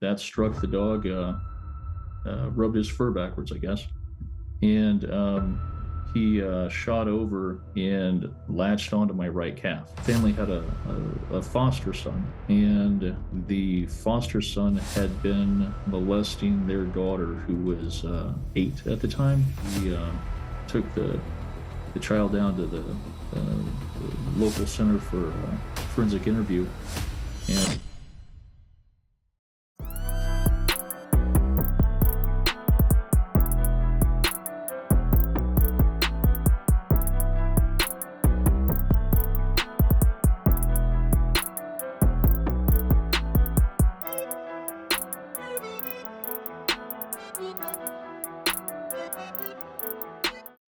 that struck the dog, rubbed his fur backwards, I guess. And he shot over and latched onto my right calf. Family had a foster son, and the foster son had been molesting their daughter, who was 8 at the time. He took the child down to the local center for forensic interview, and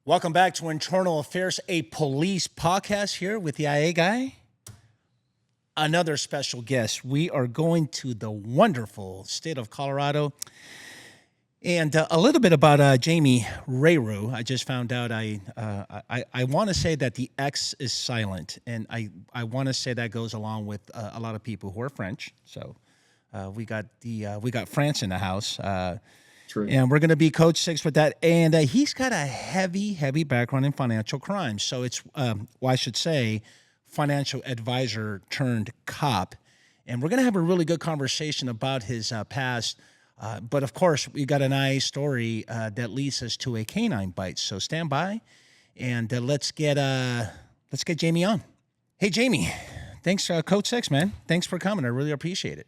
Welcome back to Internal Affairs, a police podcast here with the IA guy. Another special guest. We are going to the wonderful state of Colorado. And a little bit about Jamie Rayroux. I just found out I want to say that the X is silent. And I want to say that goes along with a lot of people who are French. So we got France in the house. And we're going to be Coach 6 with that. And he's got a heavy background in financial crimes. So it's, I should say, financial advisor turned cop. And we're going to have a really good conversation about his past. But, of course, we got an IA story that leads us to a canine bite. So stand by, and let's get Jamie on. Hey, Jamie. Thanks, Coach 6, man. Thanks for coming. I really appreciate it.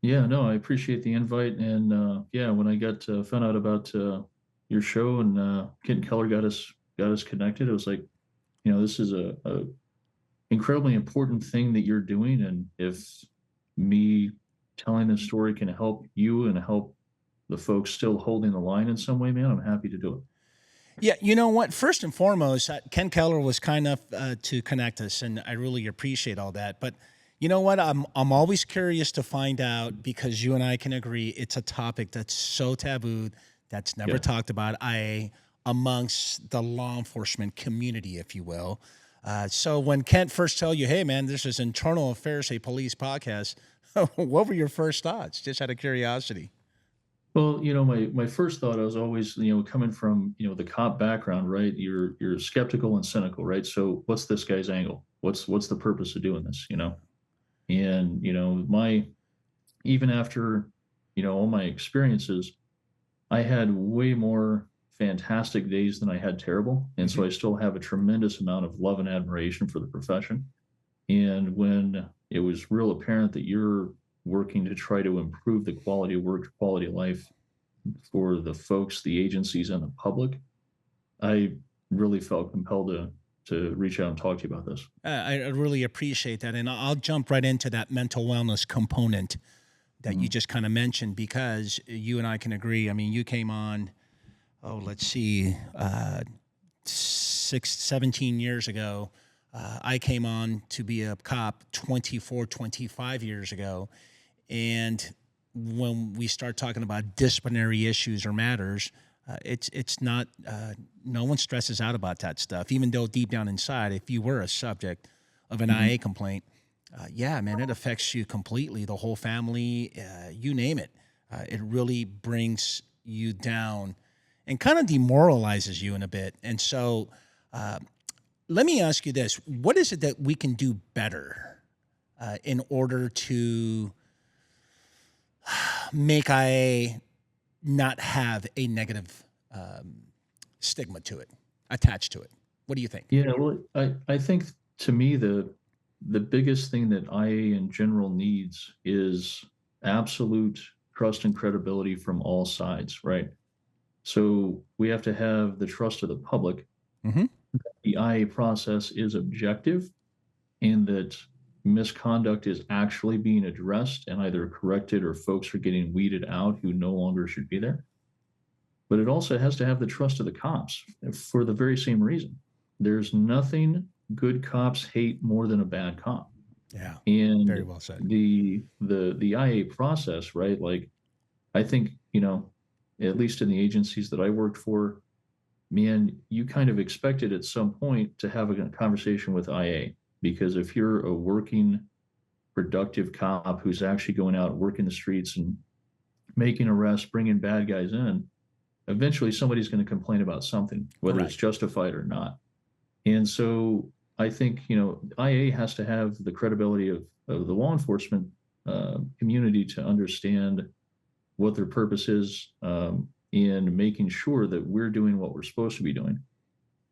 Yeah, no, I appreciate the invite. And yeah, when I found out about your show and Kent Keller got us connected, it was like, this is a incredibly important thing that you're doing. And if me telling this story can help you and help the folks still holding the line in some way, man, I'm happy to do it. Yeah, you know what? First and foremost, Ken Keller was kind enough to connect us, and I really appreciate all that. But you know what? I'm always curious to find out, because you and I can agree it's a topic that's so taboo, that's never talked about amongst the law enforcement community, if you will. So when Kent first tell you, hey, man, this is Internal Affairs, a police podcast, what were your first thoughts? Just out of curiosity. Well, my first thought, I was always, coming from, the cop background, right? You're skeptical and cynical, right? So what's this guy's angle? What's the purpose of doing this, And, even after, all my experiences, I had way more fantastic days than I had terrible. And so I still have a tremendous amount of love and admiration for the profession. And when it was real apparent that you're working to try to improve the quality of work, quality of life for the folks, the agencies, and the public, I really felt compelled to reach out and talk to you about this. I really appreciate that. And I'll jump right into that mental wellness component that you just kind of mentioned, because you and I can agree. I mean, you came on, let's see, 17 years ago. I came on to be a cop 25 years ago. And when we start talking about disciplinary issues or matters, it's not, no one stresses out about that stuff, even though deep down inside, if you were a subject of an IA complaint, yeah, man, it affects you completely, the whole family, you name it. It really brings you down and kind of demoralizes you in a bit. And so let me ask you this. What is it that we can do better in order to make IA not have a negative stigma to it, attached to it? What do you think? Yeah, well, I think, to me, the biggest thing that IA in general needs is absolute trust and credibility from all sides, right? So we have to have the trust of the public. Mm-hmm. The IA process is objective, and that misconduct is actually being addressed and either corrected, or folks are getting weeded out who no longer should be there. But it also has to have the trust of the cops for the very same reason. There's nothing good cops hate more than a bad cop. Yeah, and very well said. The IA process, right? Like, I think, at least in the agencies that I worked for, man, you kind of expected at some point to have a conversation with IA, because if you're a working, productive cop who's actually going out working the streets and making arrests, bringing bad guys in, eventually somebody's going to complain about something, whether it's Correct. justified or not. And so I think, IA has to have the credibility of the law enforcement community to understand what their purpose is in making sure that we're doing what we're supposed to be doing.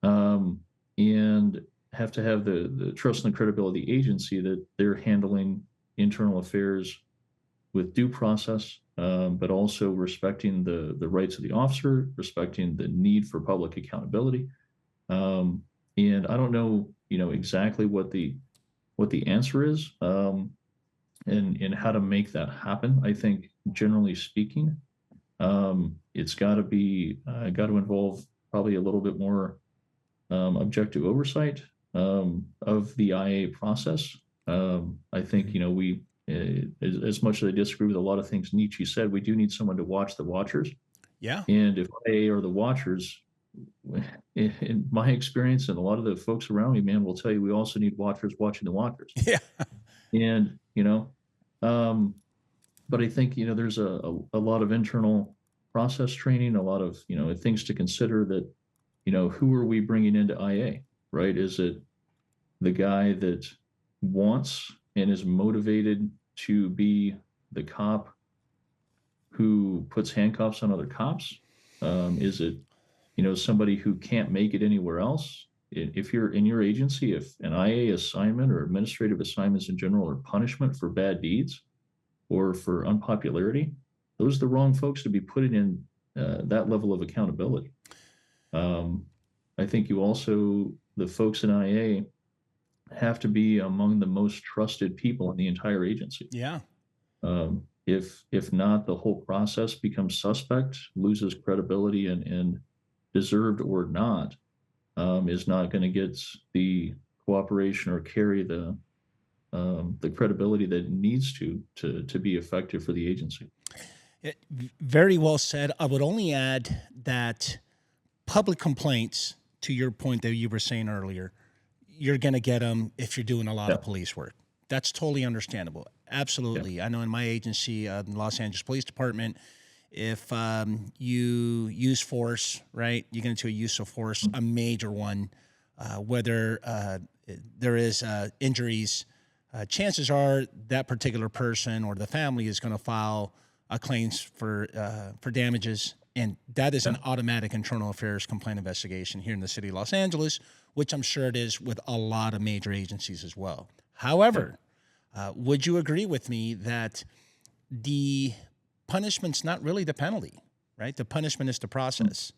And have to have the trust and the credibility of the agency that they're handling internal affairs with due process, but also respecting the rights of the officer, respecting the need for public accountability. And I don't know, exactly what the answer is, and how to make that happen. I think generally speaking, it's got to involve probably a little bit more objective oversight of the IA process. I think, we, as much as I disagree with a lot of things Nietzsche said, we do need someone to watch the watchers. Yeah. And if IA are the watchers, in my experience, and a lot of the folks around me, man, will tell you, we also need watchers watching the watchers. Yeah. And, but I think, there's a lot of internal process training, a lot of, things to consider that, who are we bringing into IA, right? Is it the guy that wants and is motivated to be the cop who puts handcuffs on other cops? Is it, somebody who can't make it anywhere else? If you're in your agency, if an IA assignment or administrative assignments in general are punishment for bad deeds or for unpopularity, those are the wrong folks to be putting in that level of accountability. I think the folks in IA have to be among the most trusted people in the entire agency. Yeah. If not, the whole process becomes suspect, loses credibility, and deserved or not, is not going to get the cooperation or carry the credibility that it needs to be effective for the agency. Very well said. I would only add that public complaints, to your point that you were saying earlier, you're going to get them if you're doing a lot of police work. That's totally understandable. Absolutely. Yeah. I know in my agency, the Los Angeles Police Department, if you use force, right, you get into a use of force, a major one, whether there is injuries, chances are that particular person or the family is going to file a claims for damages. And that is an automatic internal affairs complaint investigation here in the city of Los Angeles, which I'm sure it is with a lot of major agencies as well. However, would you agree with me that the punishment's not really the penalty, right? The punishment is the process.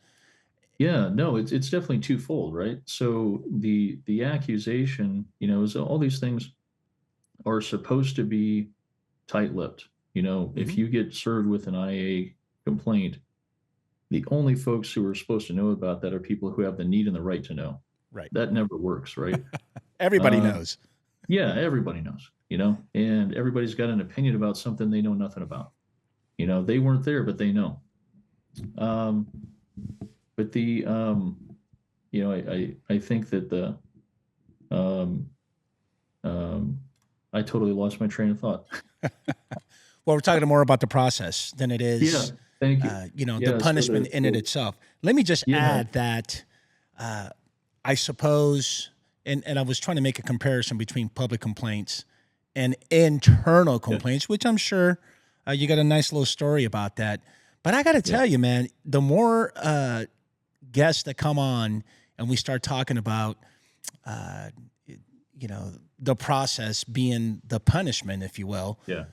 Yeah, no, it's definitely twofold, right? So the accusation, is all these things are supposed to be tight-lipped. If you get served with an IA complaint, the only folks who are supposed to know about that are people who have the need and the right to know. Right. That never works, right? Everybody knows. Yeah, everybody knows, and everybody's got an opinion about something they know nothing about. They weren't there, but they know. But the, I think that I totally lost my train of thought. Well, we're talking more about the process than it is. Yeah. Thank you. The punishment in it itself. Let me just add that I suppose, and I was trying to make a comparison between public complaints and internal complaints, which I'm sure you got a nice little story about that. But I got to tell you, man, the more guests that come on and we start talking about, the process being the punishment, if you will. Yeah.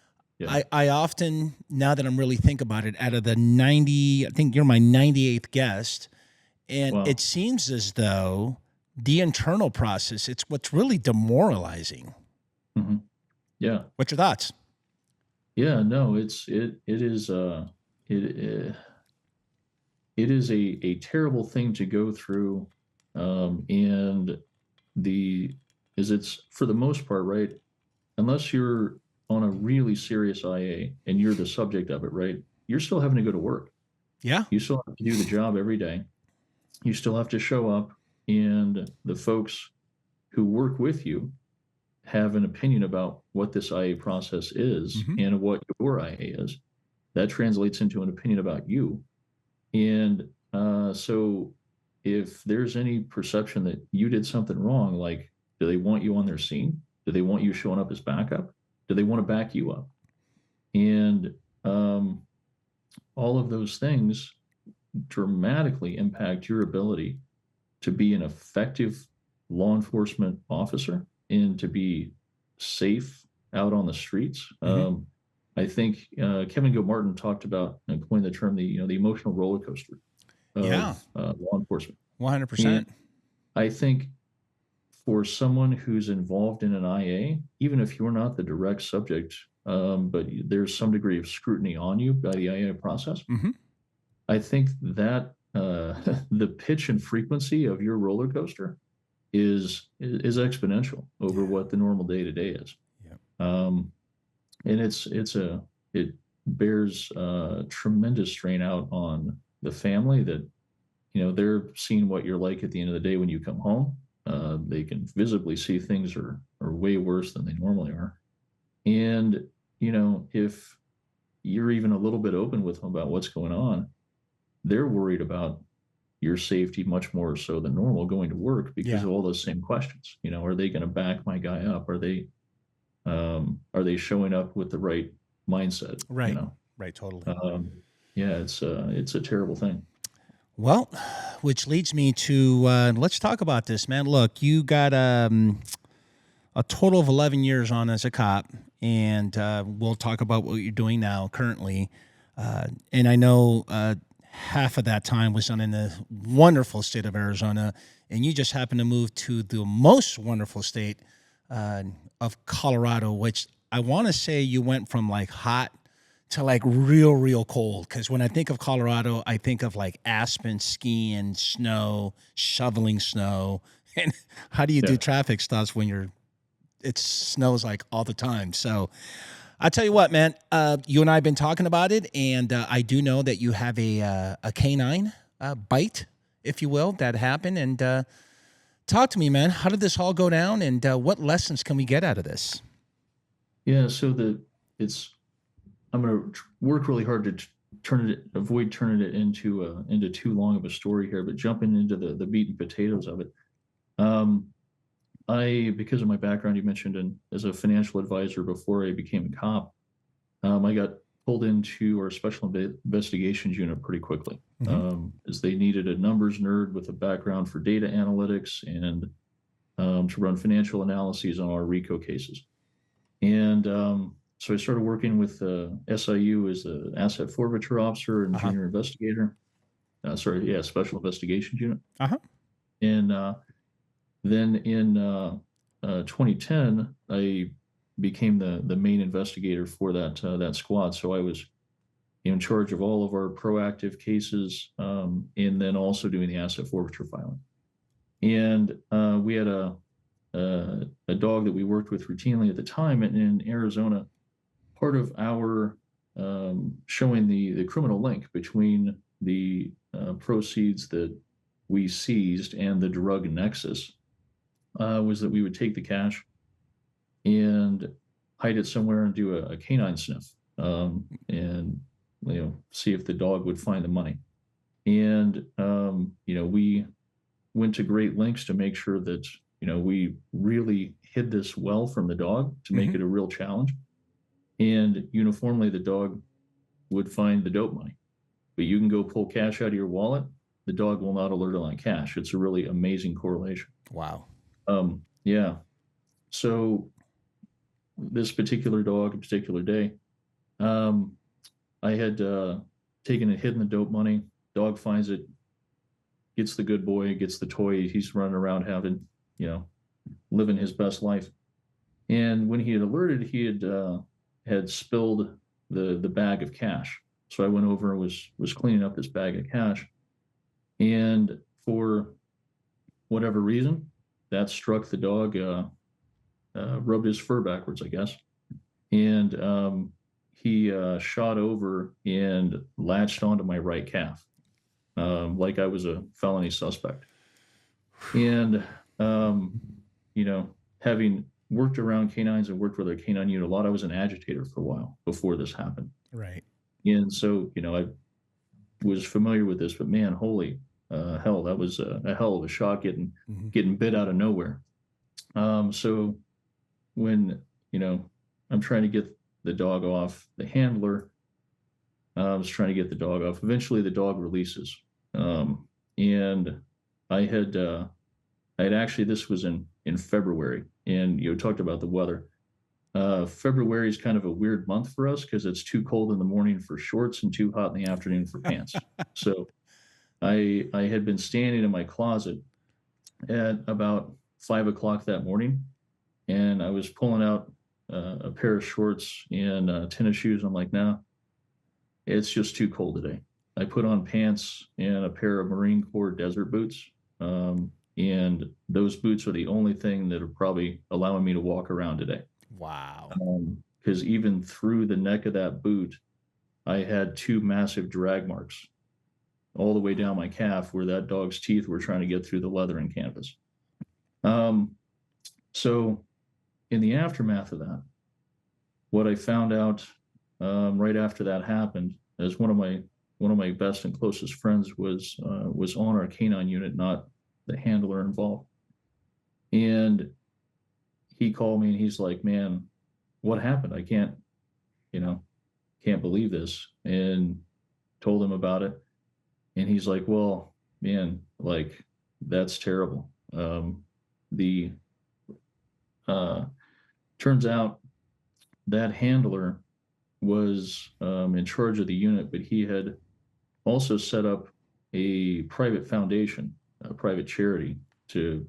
I often, now that I'm really think about it, out of the 90, I think you're my 98th guest, and It seems as though the internal process, it's what's really demoralizing. Mm-hmm. Yeah. What's your thoughts? Yeah, no, it is a terrible thing to go through, and it's for the most part, right? Unless you're on a really serious IA and you're the subject of it, right? You're still having to go to work. Yeah. You still have to do the job every day. You still have to show up, and the folks who work with you have an opinion about what this IA process is and what your IA is. that translates into an opinion about you. And so if there's any perception that you did something wrong, like, do they want you on their scene? Do they want you showing up as backup? Do they want to back you up? And all of those things dramatically impact your ability to be an effective law enforcement officer and to be safe out on the streets. I think Kevin Gilmartin talked about and coined the term the emotional roller coaster of law enforcement. 100%. And I think for someone who's involved in an IA, even if you're not the direct subject, but there's some degree of scrutiny on you by the IA process, I think that the pitch and frequency of your roller coaster is exponential over what the normal day to day is. And it bears tremendous strain out on the family that, they're seeing what you're like at the end of the day when you come home. They can visibly see things are way worse than they normally are. And, if you're even a little bit open with them about what's going on, they're worried about your safety much more so than normal going to work because of all those same questions. Are they going to back my guy up? Are they showing up with the right mindset? Right. Right. Totally. It's a terrible thing. Well, which leads me to let's talk about this, man. Look, you got a total of 11 years on as a cop, and we'll talk about what you're doing now currently. And I know half of that time was done in the wonderful state of Arizona, and you just happened to move to the most wonderful state of Colorado, which I want to say you went from like hot to like real cold. Because when I think of Colorado, I think of like Aspen, skiing, snow, shoveling snow. And how do you do traffic stops when it snows like all the time? So I tell you what, man, you and I have been talking about it, and I do know that you have a K9 bite, if you will, that happened. And talk to me, man. How did this all go down, and what lessons can we get out of this? Yeah, so I'm going to work really hard to avoid turning it into too long of a story here, but jumping into the meat and potatoes of it. Because of my background, you mentioned, as a financial advisor before I became a cop, I got pulled into our special investigations unit pretty quickly, as they needed a numbers nerd with a background for data analytics and to run financial analyses on our RICO cases. And so I started working with SIU as an asset forfeiture officer and junior investigator. Special investigations unit. And then in 2010, I became the main investigator for that squad. So I was in charge of all of our proactive cases, and then also doing the asset forfeiture filing. And we had a dog that we worked with routinely at the time. And in Arizona, part of our showing the criminal link between the proceeds that we seized and the drug nexus was that we would take the cash and hide it somewhere and do a canine sniff, and see if the dog would find the money. And we went to great lengths to make sure that we really hid this well from the dog to make it a real challenge. And uniformly, the dog would find the dope money. But you can go pull cash out of your wallet, the dog will not alert on cash. It's a really amazing correlation. Wow. So this particular dog, a particular day, I had taken and hidden the dope money. Dog finds it, gets the good boy, gets the toy. He's running around having, living his best life. And when he had alerted, he had spilled the bag of cash. So I went over and was cleaning up this bag of cash. And for whatever reason, that struck the dog, rubbed his fur backwards, I guess. And he shot over and latched onto my right calf, like I was a felony suspect. And, having worked around canines and worked with a canine unit a lot, I was an agitator for a while before this happened. Right. And so, I was familiar with this, but man, holy hell, that was a hell of a shock getting bit out of nowhere. So when, I'm trying to get the dog off, the handler was trying to get the dog off. Eventually the dog releases. And I had actually, this was in February, and talked about the weather. February is kind of a weird month for us because it's too cold in the morning for shorts and too hot in the afternoon for pants. So I had been standing in my closet at about 5 o'clock that morning, and I was pulling out a pair of shorts and tennis shoes. I'm like, nah, it's just too cold today. I put on pants and a pair of Marine Corps desert boots. And those boots are the only thing that are probably allowing me to walk around today. Wow. Because even through the neck of that boot, I had 2 massive drag marks all the way down my calf where that dog's teeth were trying to get through the leather and canvas. So in the aftermath of that, what I found out right after that happened is one of my best and closest friends was on our canine unit, not the handler involved. And he called me and he's like, man, what happened? I can't believe this. And told him about it. And he's like, well, man, like, that's terrible. Turns out that handler was in charge of the unit, but he had also set up a private foundation, a private charity, to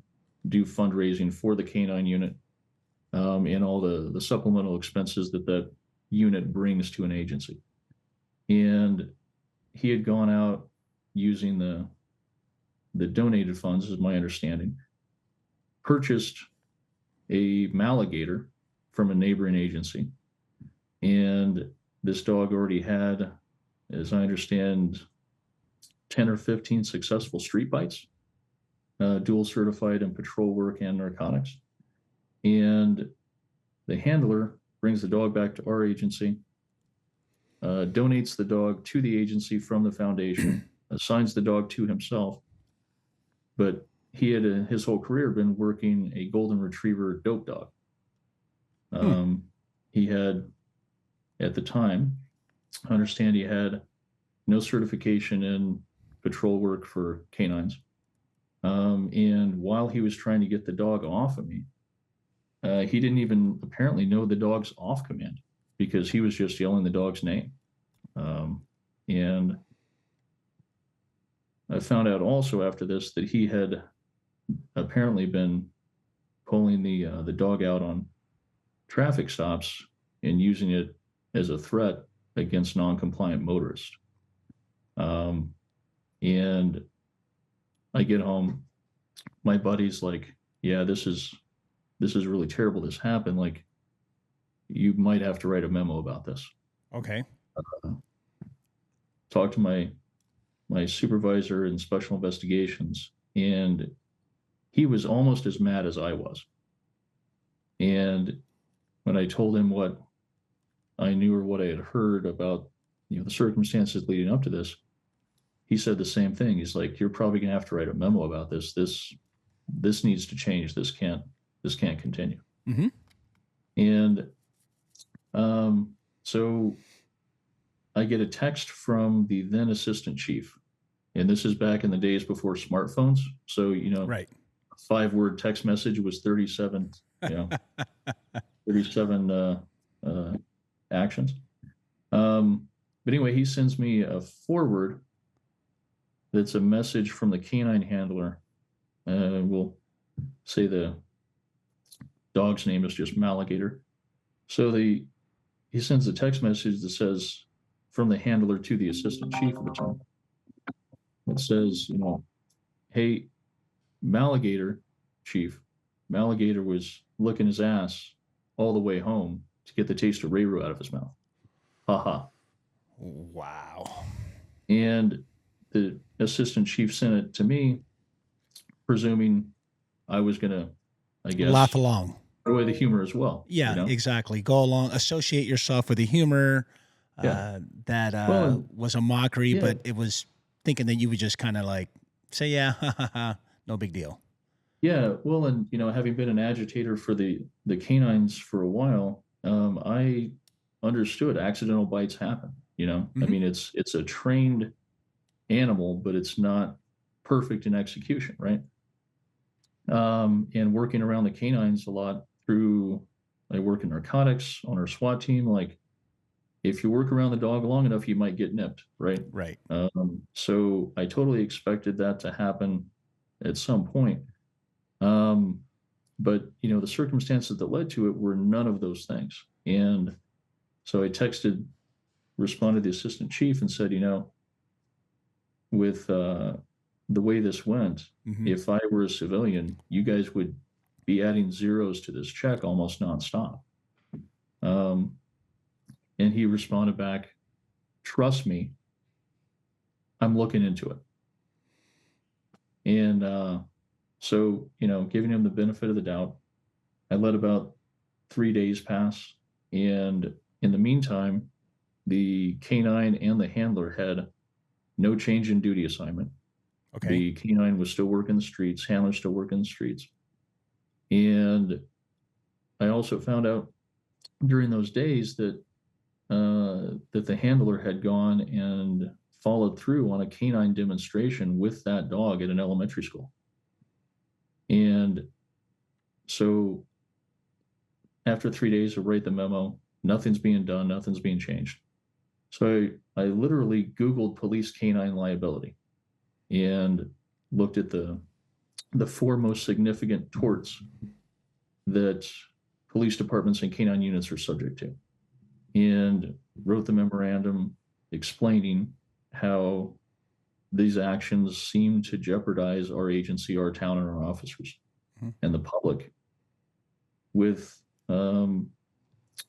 do fundraising for the canine unit, and all the supplemental expenses that unit brings to an agency. And he had gone out using the donated funds, is my understanding, purchased a Alligator from a neighboring agency. And this dog already had, as I understand, 10 or 15 successful street bites, dual certified in patrol work and narcotics. And the handler brings the dog back to our agency, donates the dog to the agency from the foundation, assigns the dog to himself. But he had his whole career been working a golden retriever dope dog. He had, at the time, I understand he had no certification in patrol work for canines. And while he was trying to get the dog off of me, he didn't even apparently know the dog's off command because he was just yelling the dog's name. And I found out also after this that he had apparently been pulling the dog out on traffic stops and using it as a threat against non-compliant motorists. And I get home, my buddy's like, yeah, this is really terrible. This happened. Like, you might have to write a memo about this. Okay. Talk to my supervisor in special investigations, and he was almost as mad as I was. And when I told him what I knew or what I had heard about, the circumstances leading up to this, he said the same thing. He's like, you're probably going to have to write a memo about this. This needs to change. This can't continue. Mm-hmm. And so I get a text from the then assistant chief, and this is back in the days before smartphones. So, right. 5-word text message was 37, 37 actions. But anyway, he sends me a forward that's a message from the canine handler. We'll say the dog's name is just Alligator. So he sends a text message that says, from the handler to the assistant chief of the team. It says, hey, Alligator chief, Alligator was licking his ass all the way home to get the taste of Rayroux out of his mouth. Haha. Wow. And the assistant chief sent it to me, presuming I was going to, I guess, laugh along. Enjoy the humor as well. Yeah, exactly. Go along, associate yourself with the humor, Yeah. that Well, and was a mockery, yeah, but it was thinking that you would just kind of like say, yeah, ha, ha, ha, no big deal. yeah. Well, and having been an agitator for the canines for a while, I understood accidental bites happen. I Hmm. mean, it's a trained animal, but it's not perfect in execution, right? And working around the canines a lot through, I work in narcotics on our SWAT team. Like, if you work around the dog long enough, you might get nipped, right? Right. So I totally expected that to happen at some point. Um, but the circumstances that led to it were none of those things. And so I responded to the assistant chief and said, with the way this went, Hmm. if I were a civilian, you guys would be adding zeros to this check almost nonstop. Um, and he responded back, trust me, I'm looking into it. And so, giving him the benefit of the doubt, I let about 3 days pass. And in the meantime, the canine and the handler had no change in duty assignment. Okay. The canine was still working the streets, handler still working the streets. And I also found out during those days that the handler had gone and followed through on a canine demonstration with that dog at an elementary school. And so after 3 days of write the memo, nothing's being done, nothing's being changed. So I literally Googled police canine liability and looked at the four most significant torts that police departments and canine units are subject to, and wrote the memorandum explaining how these actions seem to jeopardize our agency, our town, and our officers Mhm. and the public, with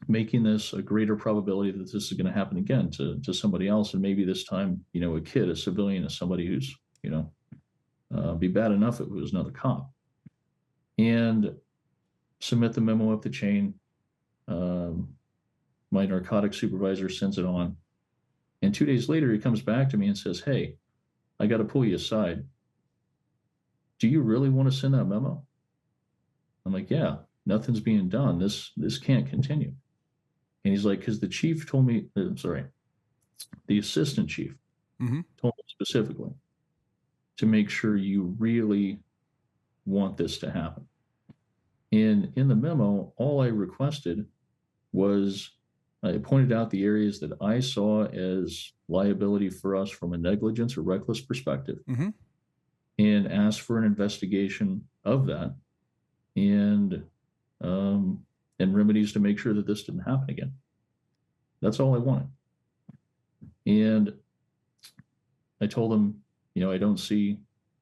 making this a greater probability that this is going to happen again to somebody else, and maybe this time, a kid, a civilian, is somebody who's, be bad enough if it was another cop, and submit the memo up the chain. Um, my narcotics supervisor sends it on, and 2 days later, he comes back to me and says, "Hey, I got to pull you aside. Do you really want to send that memo?" I'm like, "Yeah, nothing's being done. This can't continue." And he's like, "Because the chief told me, sorry, the assistant chief Hmm. told me specifically to make sure you really want this to happen." And in the memo, all I requested was, I pointed out the areas that I saw as liability for us from a negligence or reckless perspective, Hmm. and asked for an investigation of that, and um, and remedies to make sure that this didn't happen again. That's all I wanted. And I told him, I don't see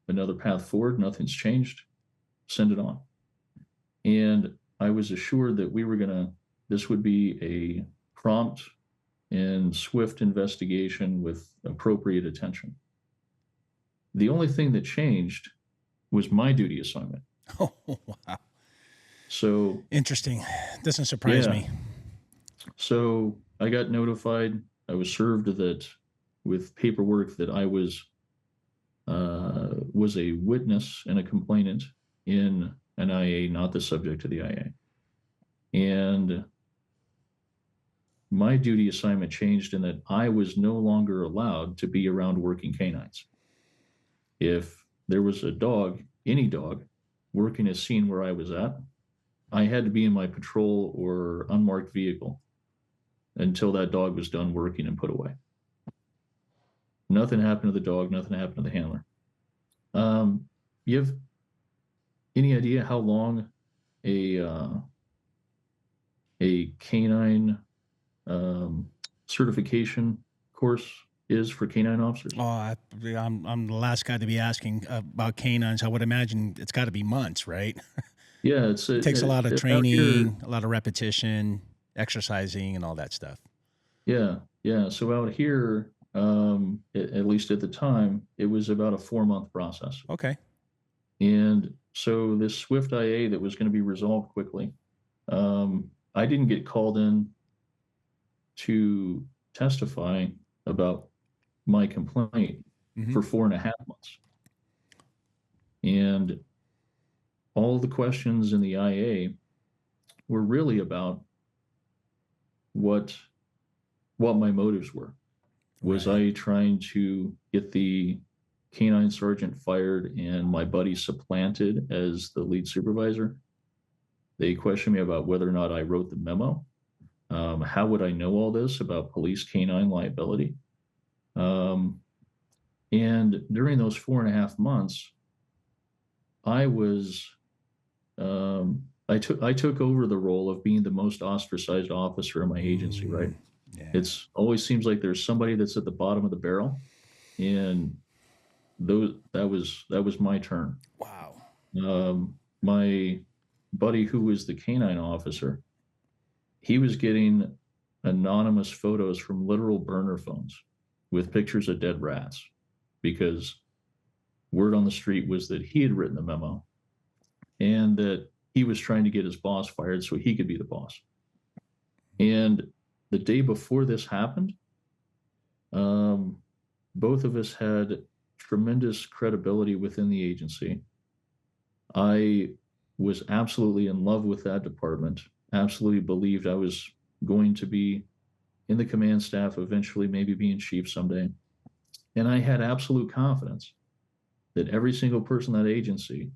another path forward. Nothing's changed. Send it on. And I was assured that this would be a prompt and swift investigation with appropriate attention. The only thing that changed was my duty assignment. Oh, wow. So, Interesting. Doesn't surprise yeah. me. So I got notified. I was served that with paperwork that I was a witness and a complainant in an IA, not the subject of the IA. And my duty assignment changed in that I was no longer allowed to be around working canines. If there was a dog, any dog, working a scene where I was at, I had to be in my patrol or unmarked vehicle until that dog was done working and put away. Nothing happened to the dog, nothing happened to the handler. You have any idea how long a a canine um, certification course is for canine officers? Oh, I'm the last guy to be asking about canines. I would imagine it's got to be months, right? Yeah, Takes a lot of out here. training, a lot of repetition, exercising, and all that stuff. Yeah, yeah. So out here, at least at the time, it was about a 4 month process. Okay. And so this Swift IA that was going to be resolved quickly, I didn't get called in to testify about my complaint for 4.5 months. And all the questions in the IA were really about what my motives were. Was I trying to get the K9 sergeant fired and my buddy supplanted as the lead supervisor? They questioned me about whether or not I wrote the memo. How would I know all this about police K9 liability? And during those 4.5 months, I was I took over the role of being the most ostracized officer in my agency, right? Yeah. It's always seems like there's somebody that's at the bottom of the barrel, and that was my turn. Wow. My buddy, who was the K9 officer, he was getting anonymous photos from literal burner phones with pictures of dead rats, because word on the street was that he had written the memo and that he was trying to get his boss fired so he could be the boss. And the day before this happened, both of us had tremendous credibility within the agency. I was absolutely in love with that department, absolutely believed I was going to be in the command staff, eventually maybe being chief someday. And I had absolute confidence that every single person in that agency,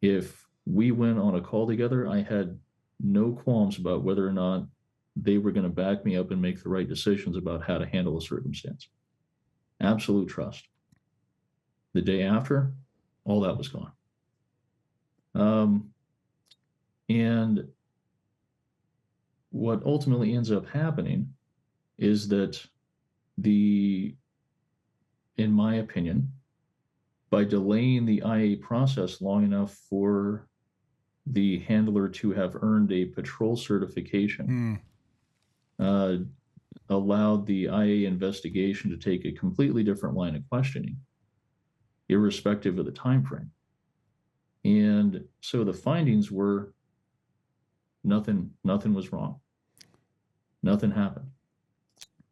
if we went on a call together, I had no qualms about whether or not they were going to back me up and make the right decisions about how to handle a circumstance. Absolute trust. The day after, all that was gone. And what ultimately ends up happening is that in my opinion, by delaying the IA process long enough for the handler to have earned a patrol certification, allowed the IA investigation to take a completely different line of questioning, irrespective of the time frame. And so the findings were nothing was wrong. Nothing happened.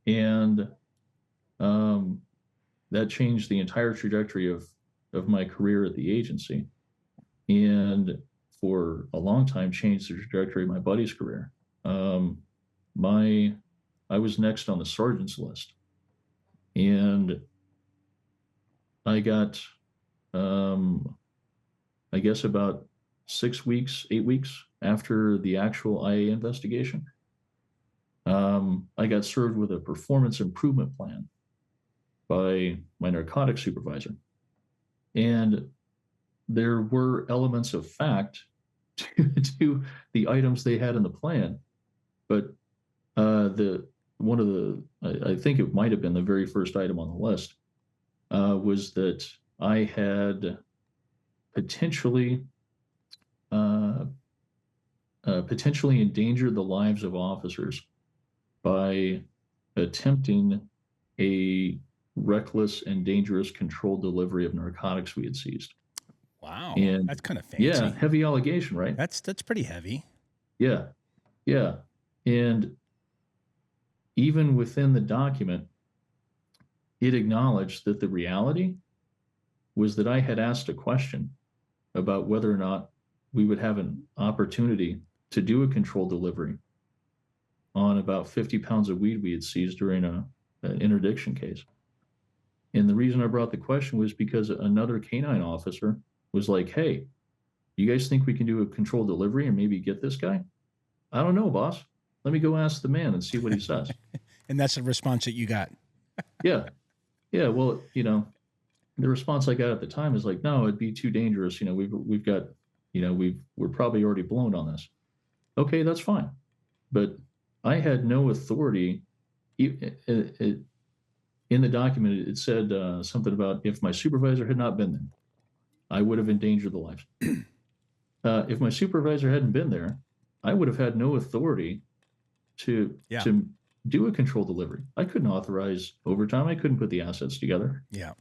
And that changed the entire trajectory of my career at the agency, and for a long time changed the trajectory of my buddy's career. I was next on the sergeant's list, and I got I guess about 8 weeks after the actual IA investigation, I got served with a performance improvement plan by my narcotics supervisor. And there were elements of fact to the items they had in the plan. But I think it might have been the very first item on the list, was that I had potentially endangered the lives of officers by attempting a reckless and dangerous controlled delivery of narcotics we had seized. Wow. And that's kind of fancy. Yeah, heavy allegation, right? That's pretty heavy. Yeah. And even within the document, it acknowledged that the reality was that I had asked a question about whether or not we would have an opportunity to do a controlled delivery on about 50 pounds of weed we had seized during an interdiction case. And the reason I brought the question was because another K9 officer was like, hey, you guys think we can do a controlled delivery and maybe get this guy? I don't know, boss. Let me go ask the man and see what he says. And that's the response that you got. Yeah. Well, the response I got at the time is like, no, it'd be too dangerous. We've got, we're probably already blown on this. Okay, that's fine. But I had no authority. In the document, it said something about if my supervisor had not been there, I would have endangered the lives. If my supervisor hadn't been there, I would have had no authority to do a controlled delivery. I couldn't authorize overtime. I couldn't put the assets together. Yeah.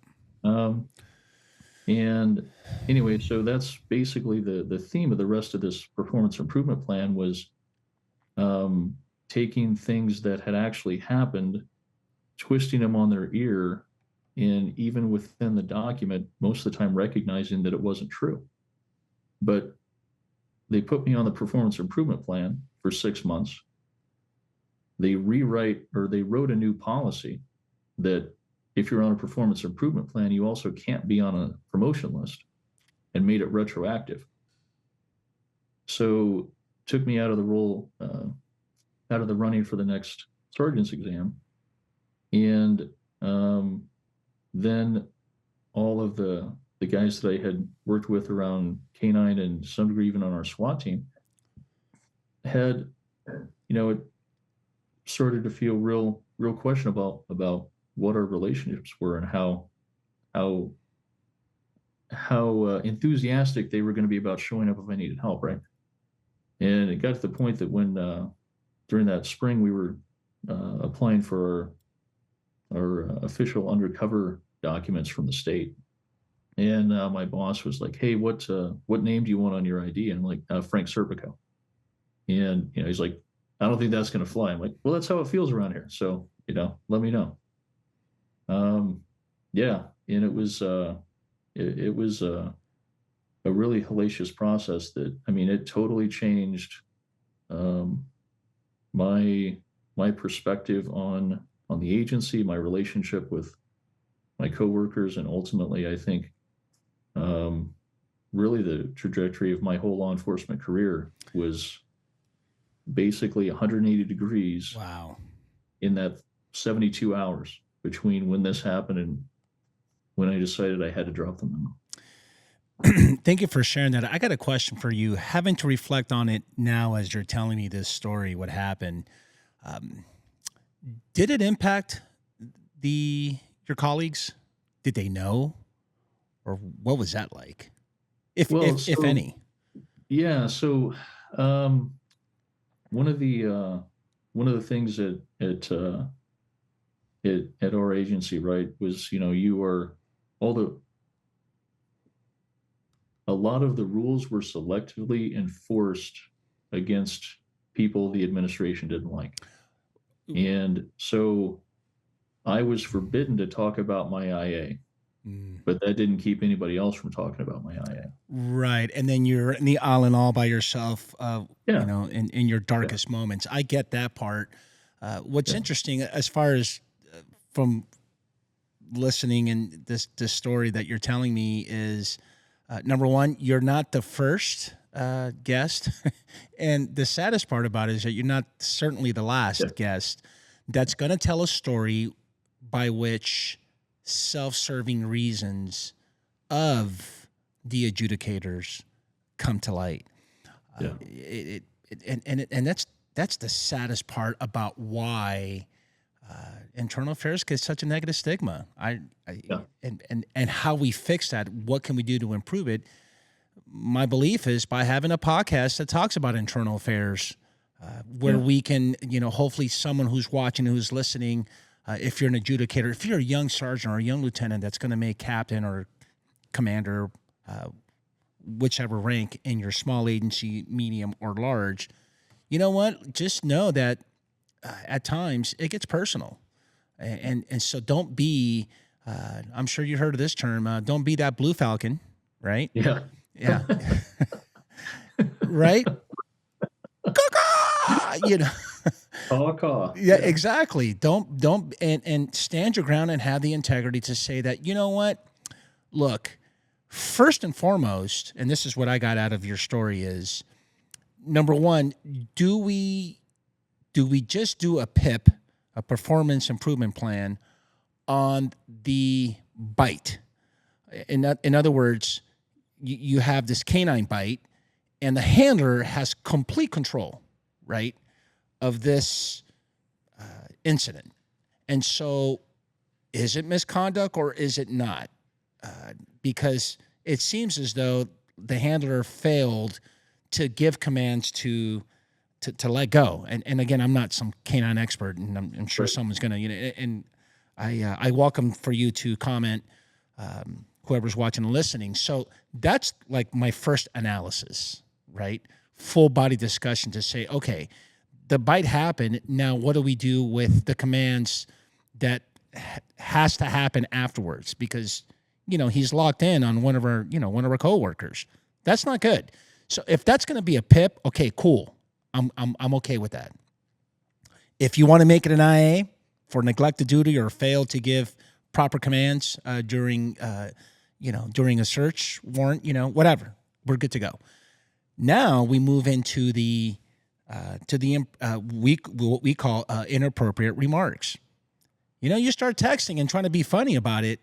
And anyway, so that's basically the theme of the rest of this performance improvement plan was taking things that had actually happened twisting them on their ear, and even within the document, most of the time recognizing that it wasn't true. But they put me on the performance improvement plan for 6 months. They wrote a new policy that if you're on a performance improvement plan, you also can't be on a promotion list, and made it retroactive. So took me out of the role, out of the running for the next sergeant's exam. And then all of the guys that I had worked with around K9 and to some degree even on our SWAT team had, it started to feel real question about what our relationships were and how enthusiastic they were going to be about showing up if I needed help, right? And it got to the point that when during that spring we were applying for our official undercover documents from the state, and my boss was like, "Hey, what name do you want on your ID?" And I'm like, "Frank Serpico." And he's like, "I don't think that's going to fly." I'm like, "Well, that's how it feels around here. So let me know." Yeah, and it was a really hellacious process that, it totally changed my perspective on the agency, my relationship with my coworkers, and ultimately, I think, really the trajectory of my whole law enforcement career was basically 180 degrees. Wow. In that 72 hours between when this happened and when I decided I had to drop the memo. Thank you for sharing that. I got a question for you. Having to reflect on it now as you're telling me this story, what happened, did it impact your colleagues? Did they know, or what was that like, if any? Yeah. So one of the things at our agency, right, was a lot of the rules were selectively enforced against people the administration didn't like. And so I was forbidden to talk about my IA, but that didn't keep anybody else from talking about my IA. Right. And then you're in the island all by yourself, Yeah. in your darkest moments. I get that part. What's interesting as far as from listening and this story that you're telling me is, number one, you're not the first guest. And the saddest part about it is that you're not certainly the last guest that's going to tell a story by which self-serving reasons of the adjudicators come to light. And that's the saddest part about why internal affairs gets such a negative stigma. And how we fix that. What can we do to improve it? My belief is by having a podcast that talks about internal affairs, where we can, hopefully someone who's watching, who's listening, if you're an adjudicator, if you're a young sergeant or a young lieutenant that's going to make captain or commander, whichever rank in your small agency, medium or large, you know what? Just know that at times it gets personal. And so don't be, I'm sure you heard of this term, don't be that blue falcon, right? Yeah. Yeah. Right? Yeah, exactly. Don't and stand your ground and have the integrity to say that, you know what? Look, first and foremost, and this is what I got out of your story is, number one, do we just do a PIP, a performance improvement plan, on the bite? In other words, you have this canine bite, and the handler has complete control, right, of this incident. And so is it misconduct or is it not? Because it seems as though the handler failed to give commands to let go. And again, I'm not some canine expert, and I'm sure someone's going to, and I welcome for you to comment, whoever's watching and listening. So that's like my first analysis, right? Full body discussion to say, okay, the bite happened. Now, what do we do with the commands that has to happen afterwards because, he's locked in on one of our coworkers. That's not good. So if that's going to be a PIP, okay, cool. I'm okay with that. If you want to make it an IA for neglect of duty or fail to give proper commands during a search warrant, whatever, we're good to go. Now we move into what we call inappropriate remarks. You start texting and trying to be funny about it.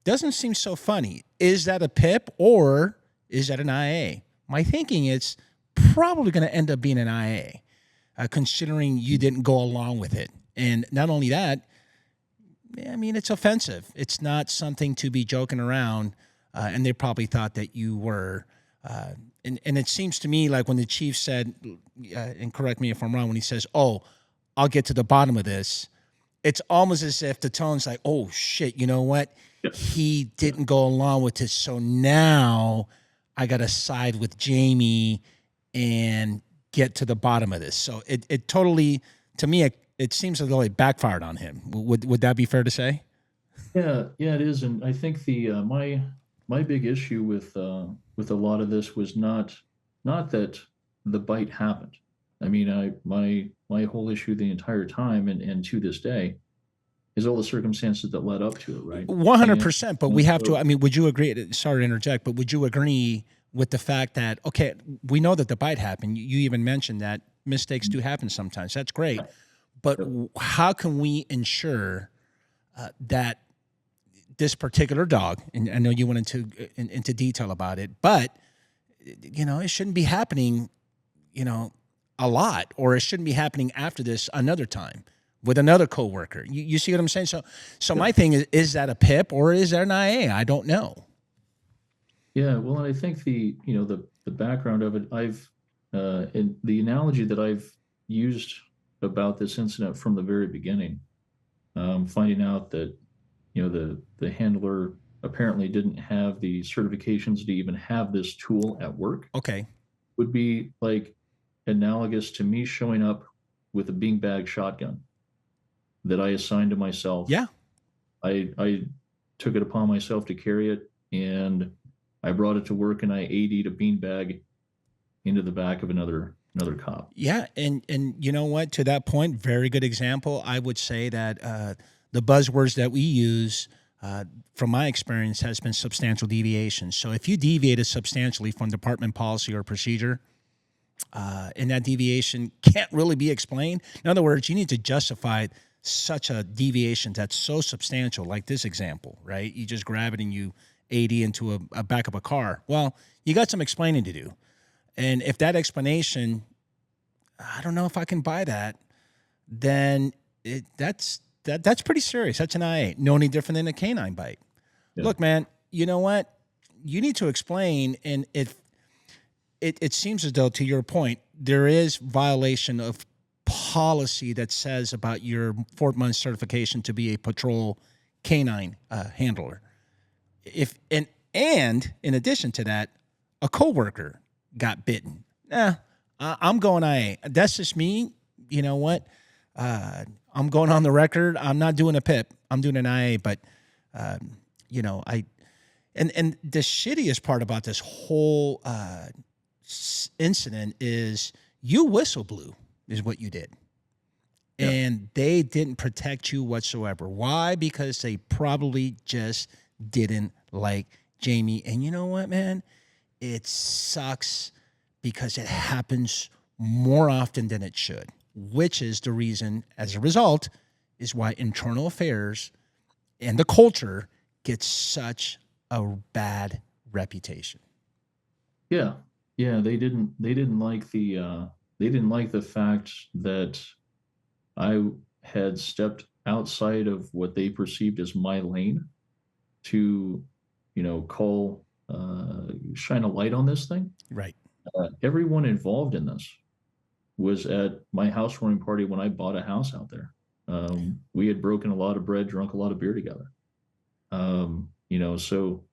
Doesn't seem so funny. Is that a PIP or is that an IA? My thinking it's probably going to end up being an IA, considering you didn't go along with it. And not only that, I mean, it's offensive. It's not something to be joking around. And they probably thought that you were. And it seems to me like when the chief said, and correct me if I'm wrong, when he says, "Oh, I'll get to the bottom of this," it's almost as if the tone's like, "Oh shit, you know what? He didn't go along with it, so now I got to side with Jamie and get to the bottom of this." So it totally, to me, it seems as though it backfired on him. Would that be fair to say? Yeah, it is, and I think the my big issue with a lot of this was not that the bite happened. I mean, my whole issue the entire time and to this day is all the circumstances that led up to it, right? 100%. But we have to. So, I mean, would you agree? Sorry to interject, but would you agree with the fact that okay, we know that the bite happened. You even mentioned that mistakes do happen sometimes. That's great, but how can we ensure that this particular dog? And I know you went into detail about it, but it shouldn't be happening. A lot, or it shouldn't be happening after this another time with another coworker. You see what I'm saying? So my thing is that a PIP or is that an IA? I don't know. yeah, well, and I think the background of it, in the analogy that I've used about this incident from the very beginning, finding out that the handler apparently didn't have the certifications to even have this tool at work Okay. would be like analogous to me showing up with a beanbag shotgun that I assigned to myself. Yeah. I took it upon myself to carry it, and I brought it to work, and I AD'd a beanbag into the back of another cop. Yeah. And you know what? To that point, very good example. I would say that the buzzwords that we use, from my experience, has been substantial deviation. So if you deviated substantially from department policy or procedure, and that deviation can't really be explained. In other words, you need to justify such a deviation that's so substantial, like this example, right? You just grab it and you AD into a back of a car. Well, you got some explaining to do. And if that explanation, I don't know if I can buy that, then that's pretty serious. That's an IA. No any different than a canine bite. Yeah. Look, man, you know what? You need to explain, and it seems as though, to your point, there is violation of policy that says about your 4-month certification to be a patrol canine handler. And in addition to that, a coworker got bitten. I'm going IA. That's just me. You know what? I'm going on the record. I'm not doing a PIP. I'm doing an IA. But and the shittiest part about this whole incident is you whistle blew is what you did. Yeah. And they didn't protect you whatsoever. Why? Because they probably just didn't like Jamie. And you know what, man? It sucks because it happens more often than it should, which is the reason, as a result, is why internal affairs and the culture gets such a bad reputation. Yeah. Yeah, they didn't like the fact that I had stepped outside of what they perceived as my lane to, shine a light on this thing. Right. Everyone involved in this was at my housewarming party when I bought a house out there. We had broken a lot of bread, drunk a lot of beer together. So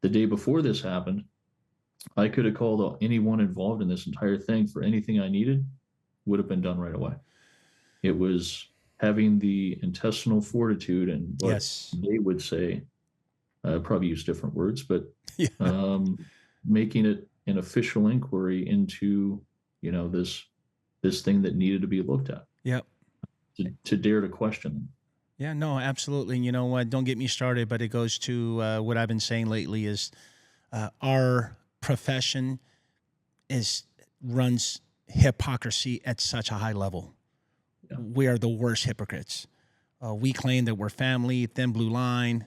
the day before this happened, I could have called anyone involved in this entire thing for anything I needed, would have been done right away. It was having the intestinal fortitude and what Yes. they would say, probably use different words, but Yeah. making it an official inquiry into, this thing that needed to be looked at, Yep. to dare to question them. Yeah, no, absolutely. And you know what? Don't get me started, but it goes to what I've been saying lately is our profession is runs hypocrisy at such a high level. Yeah. We are the worst hypocrites. We claim that we're family, thin blue line.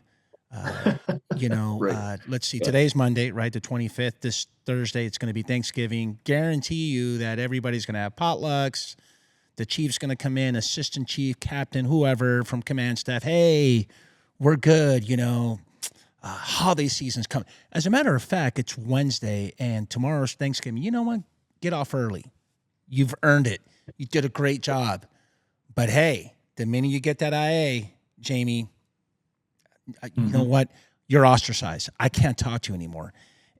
Right. Let's see. Yeah. Today's Monday, right? The 25th. This Thursday, it's going to be Thanksgiving. Guarantee you that everybody's going to have potlucks. The chief's going to come in, assistant chief, captain, whoever from command staff. Hey, we're good. Holiday season's coming. As a matter of fact, it's Wednesday and tomorrow's Thanksgiving. You know what? Get off early. You've earned it. You did a great job. But hey, the minute you get that IA, Jamie, you know what? You're ostracized. I can't talk to you anymore.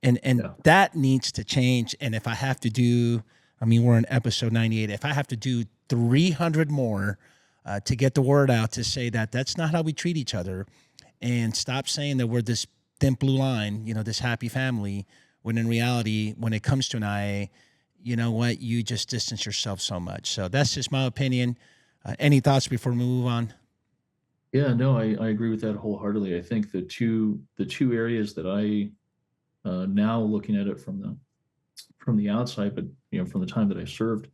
And that needs to change. And if I have to do, we're in episode 98. If I have to do 300 more to get the word out to say that that's not how we treat each other, and stop saying that we're this thin blue line, this happy family, when in reality, when it comes to an IA, you know what? You just distance yourself so much. So that's just my opinion. Any thoughts before we move on? Yeah, no, I agree with that wholeheartedly. I think the two areas that I, now looking at it from the outside, but from the time that I served,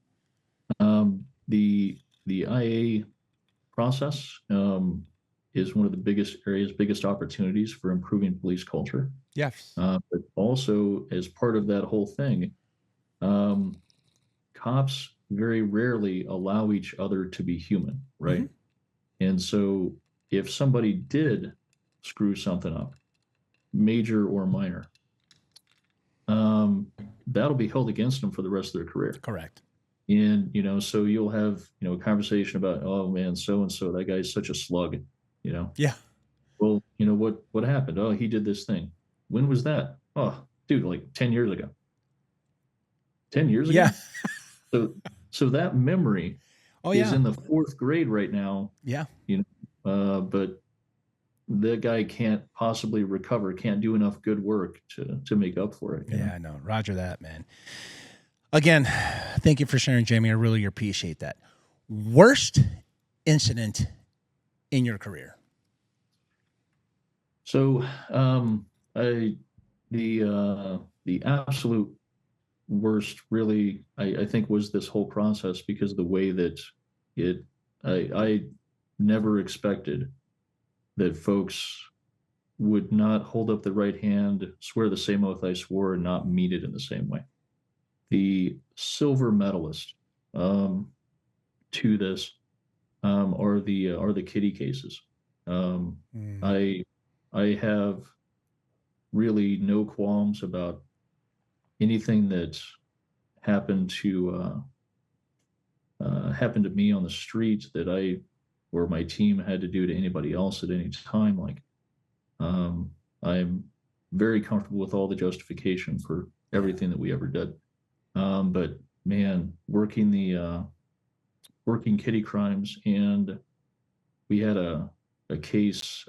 the IA process, is one of the biggest opportunities for improving police culture. Yes. But also, as part of that whole thing, cops very rarely allow each other to be human, right? And so if somebody did screw something up, major or minor, that'll be held against them for the rest of their career. Correct. And, so you'll have, a conversation about, oh man, so and so, that guy's such a slug, Yeah. Well, what happened? Oh, he did this thing. When was that? Oh, dude, like 10 years ago. 10 years ago? Yeah. So that memory is in the fourth grade right now, Yeah. but the guy can't possibly recover, can't do enough good work to make up for it. Yeah, I know. Roger that, man. Again, thank you for sharing, Jamie. I really appreciate that. Worst incident in your career? So, the absolute worst, really, I think, was this whole process, because of the way that I never expected that folks would not hold up the right hand, swear the same oath I swore, and not mean it in the same way. The silver medalist, to this, are the kitty cases. I have really no qualms about anything that happened to me on the street that I or my team had to do to anybody else at any time. Like, I'm very comfortable with all the justification for everything that we ever did. But man, working kitty crimes, and we had a case.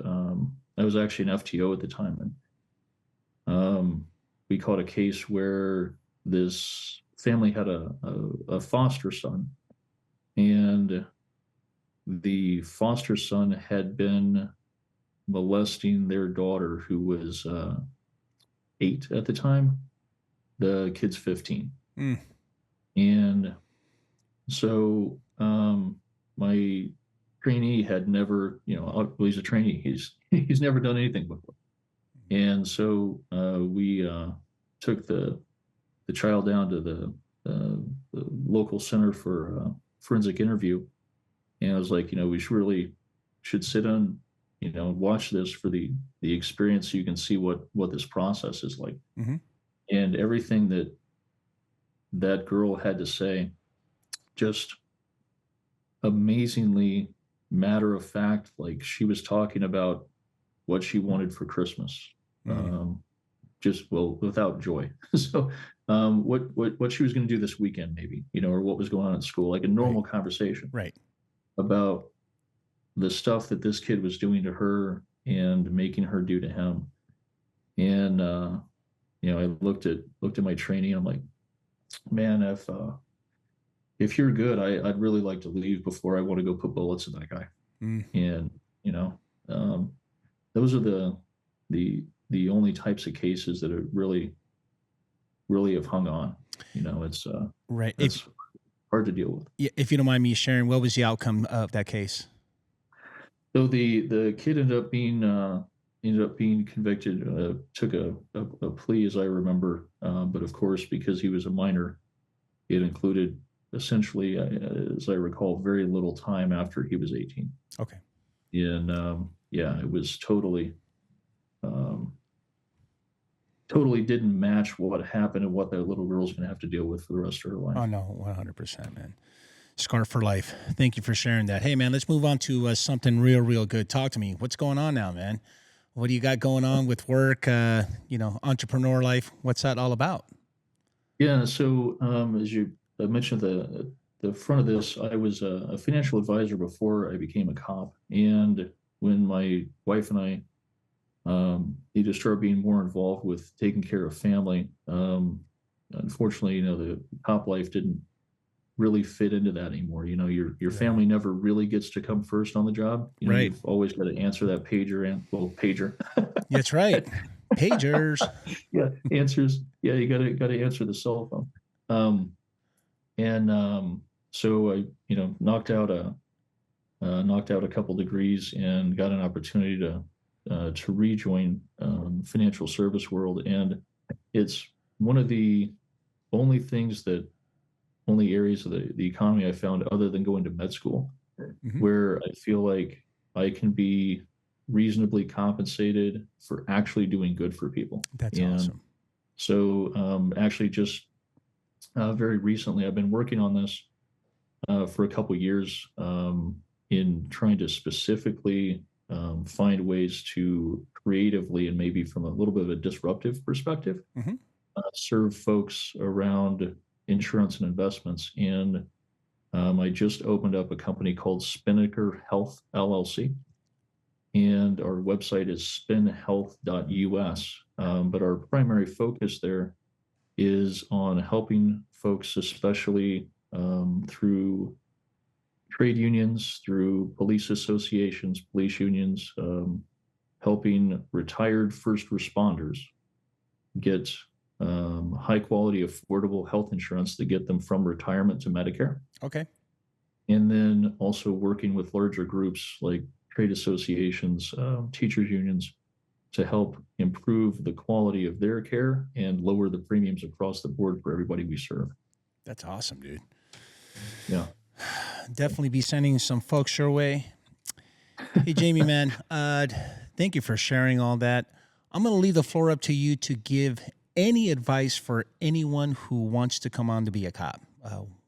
I was actually an FTO at the time, and we caught a case where this family had a foster son, and the foster son had been molesting their daughter, who was 8 at the time. The kid's 15. And so my trainee had never, he's a trainee. He's never done anything before. And so we took the child down to the local center for forensic interview. And I was like, we should sit on, watch this for the experience, so you can see what this process is like. And everything that girl had to say, just amazingly matter of fact, like she was talking about what she wanted for Christmas, without joy. So what she was going to do this weekend, maybe, or what was going on at school, like a normal conversation, Right. about the stuff that this kid was doing to her and making her do to him. And I looked at my training. I'm like, man, if you're good, I'd really like to leave before I want to go put bullets in that guy. Mm. And those are the only types of cases that are really have hung on. It's Right. it's hard to deal with. If you don't mind me sharing, what was the outcome of that case? So the kid ended up being convicted. Took a plea, as I remember, but of course, because he was a minor, it included essentially, as I recall, very little time after he was 18. Okay. And it was totally didn't match what happened and what that little girl's going to have to deal with for the rest of her life. Oh no, 100%, man. Scar for life. Thank you for sharing that. Hey, man, let's move on to something real good. Talk to me. What's going on now, man? What do you got going on with work? Entrepreneur life. What's that all about? Yeah. So as you mentioned, the front of this, I was a financial advisor before I became a cop, and when my wife and I needed to start being more involved with taking care of family, unfortunately, the cop life didn't really fit into that anymore. Your family never really gets to come first on the job. Right. You've always got to answer that pager. That's right. Pagers. Yeah, answers. Yeah, you gotta answer the cell phone. So I, knocked out a couple degrees and got an opportunity to rejoin financial service world, and it's one of the only areas of the economy I found, other than going to med school, where I feel like I can be reasonably compensated for actually doing good for people. That's awesome. So actually just very recently, I've been working on this for a couple years, in trying to specifically find ways to creatively and maybe from a little bit of a disruptive perspective serve folks around insurance and investments. And I just opened up a company called Spinnaker Health LLC, and our website is spinhealth.us. But our primary focus there is on helping folks, especially through trade unions, through police associations, police unions, helping retired first responders get high quality, affordable health insurance to get them from retirement to Medicare. Okay. And then also working with larger groups like trade associations, teachers unions, to help improve the quality of their care and lower the premiums across the board for everybody we serve. That's awesome, dude. Yeah. Definitely be sending some folks your way. Hey, Jamie, man, thank you for sharing all that. I'm going to leave the floor up to you to give any advice for anyone who wants to come on to be a cop.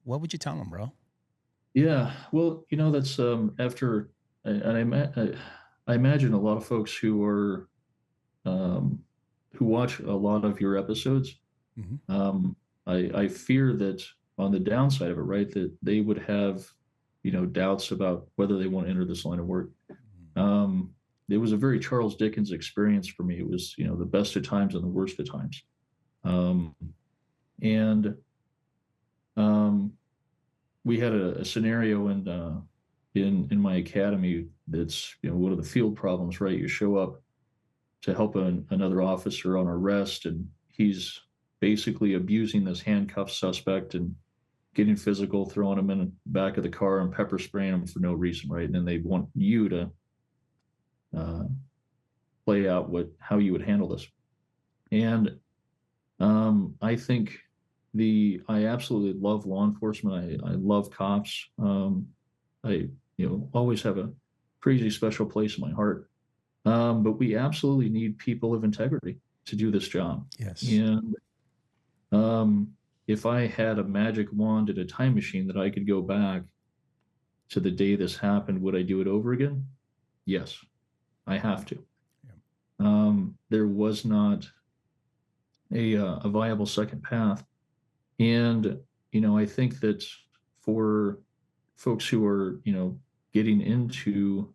What would you tell them, bro? Yeah. Well, that's after, and I imagine a lot of folks who are, who watch a lot of your episodes. I fear that on the downside of it, right, that they would have, doubts about whether they want to enter this line of work. It was a very Charles Dickens experience for me. It was, the best of times and the worst of times. We had a scenario in my academy that's, one of the field problems, right? You show up to help another officer on arrest, and he's basically abusing this handcuffed suspect and getting physical, throwing him in the back of the car and pepper spraying him for no reason, right? And then they want you to play out how you would handle this. And I think I absolutely love law enforcement. I love cops. I always have a crazy special place in my heart. But we absolutely need people of integrity to do this job. Yes. And if I had a magic wand and a time machine that I could go back to the day this happened, would I do it over again? Yes, I have to. Yeah. There was not a viable second path. And, I think that for folks who are, getting into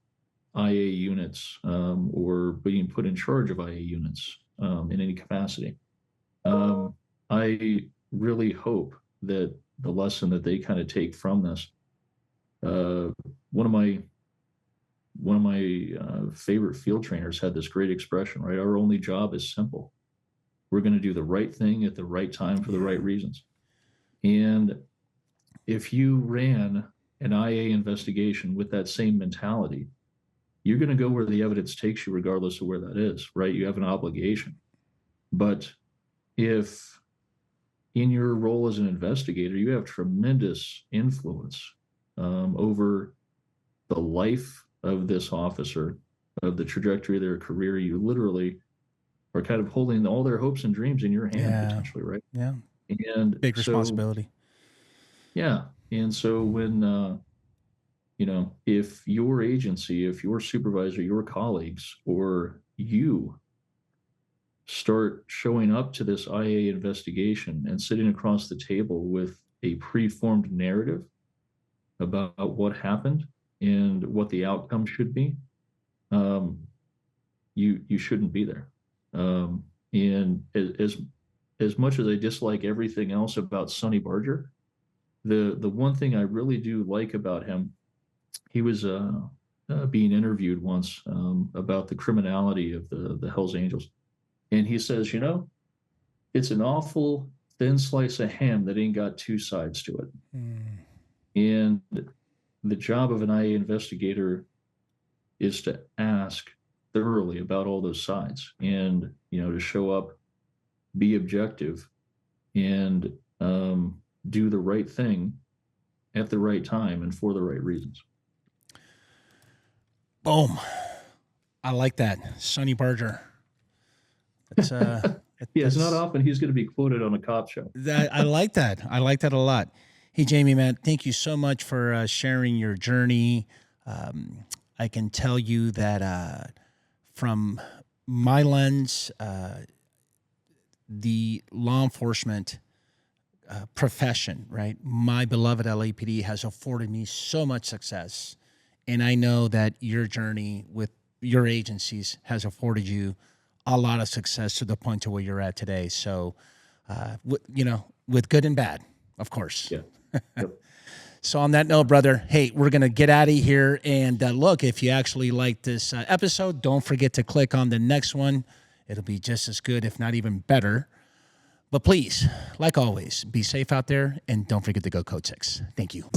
IA units or being put in charge of IA units in any capacity. I really hope that the lesson that they kind of take from this, uh, one of my favorite field trainers had this great expression, right? Our only job is simple. We're going to do the right thing at the right time for the right reasons. And if you ran an IA investigation with that same mentality, you're going to go where the evidence takes you, regardless of where that is, right? You have an obligation. But if in your role as an investigator, you have tremendous influence over the life of this officer, of the trajectory of their career, you literally are kind of holding all their hopes and dreams in your hand, potentially, right? Yeah. And Big so, responsibility. yeah. And so when, if your agency, if your supervisor, your colleagues, or you start showing up to this IA investigation and sitting across the table with a preformed narrative about what happened and what the outcome should be, um, you shouldn't be there. And as much as I dislike everything else about Sonny Barger, the one thing I really do like about him, he was being interviewed once about the criminality of the Hells Angels, and he says, it's an awful thin slice of ham that ain't got two sides to it. And the job of an IA investigator is to ask thoroughly about all those sides and, to show up, be objective, and do the right thing at the right time and for the right reasons. Boom. I like that. Sonny Barger. It's, it's not often he's going to be quoted on a cop show. I like that. I like that a lot. Hey, Jamie, man, thank you so much for sharing your journey. I can tell you that from my lens, the law enforcement profession, right? My beloved LAPD has afforded me so much success. And I know that your journey with your agencies has afforded you a lot of success to the point to where you're at today. So, with good and bad, of course. Yeah. Yep. So on that note, brother, hey, we're going to get out of here. And look, if you actually like this episode, don't forget to click on the next one. It'll be just as good, if not even better. But please, like always, be safe out there and don't forget to go Code 6. Thank you.